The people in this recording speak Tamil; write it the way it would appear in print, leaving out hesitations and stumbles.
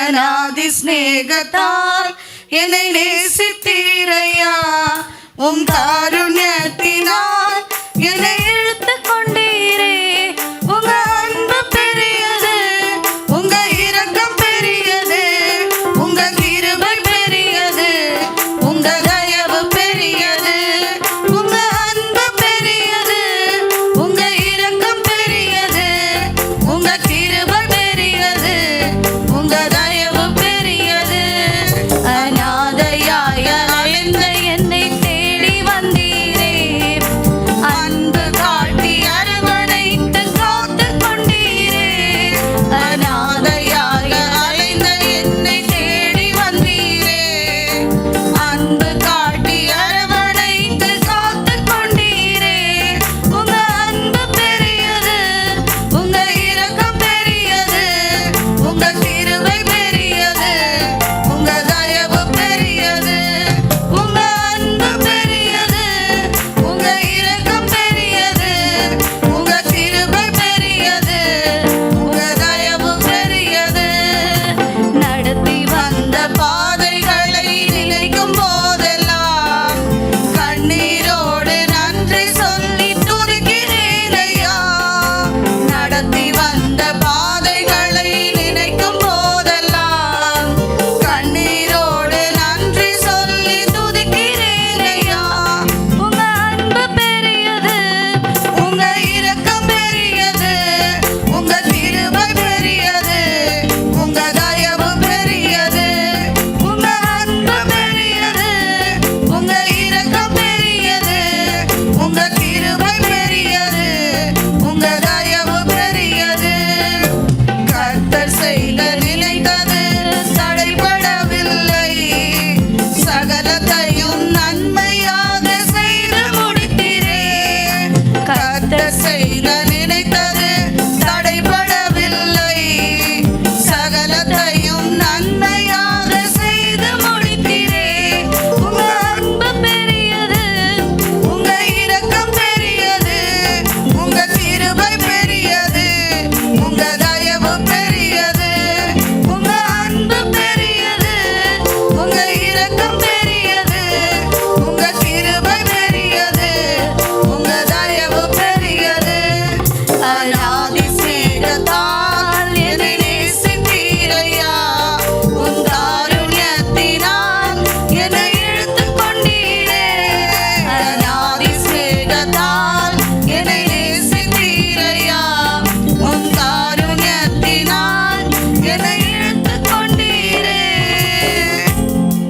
அநாதி ஸ்நேகத்தால் என்னை நேசித்தீரையா. உம் காருண்யத்தினால் என்னை இழுத்து கொண்டீரே. உங்க அன்பு பெரியது, உங்க இரக்கம் பெரியது, உங்க கிருபை பெரியது, உங்க தயவு பெரியது. உங்க அன்பு பெரியது, உங்க இரக்கம் பெரியது, உங்க கிருபை பெரியது, உங்க தயவு பெரியது. அநாதையாய அலைந்த என்னை தேடி வந்தீரே. அன்பு காட்டி அரவணைத்து காத்து கொண்டீரே. அநாதையாக அலைந்த என்னை தேடி வந்தீரே. அன்பு காட்டி அரவணைத்து காத்து கொண்டீரே. உங்க அன்பு பெரியது, உங்க இரக்கம் பெரியது, உங்க கிருபை பெரியது, உங்க தயவு பெரியது. உங்க அன்பு பெரியது, உங்க இரக்கம் பெரியது, உங்க கிருபை பெரியது, உங்க தயவு பெரியது. நடத்தி வந்த பாதைகளை நினைக்கும் போதெல்லாம் கண்ணீரோடு நன்றி சொல்லி துதிக்கிறேன் ஐயா. நடத்தி வந்த பாதைகளை நினைக்கும் போதெல்லாம் கண்ணீரோடு நன்றி சொல்லி துதிக்கிறேன் ஐயா. உங்க அன்பு பெரியது, உங்க இரக்கம் பெரியது, உங்க கிருபை பெரியது, உங்க தயவு பெரியது. உங்க அன்பு பெரியது, உங்க இரக்கம் பெரியது, உங்க கிருபை பெரியது, உங்க தயவு பெரியது. கர்த்தர் செய்த நினைத்தது தடைபடவில்லை. சகலத்தையும் நன்மையாக செய்து முடித்தீரே. கர்த்தர் செய்த நினைத்தது தடைபடவில்லை. சகலத்தையும்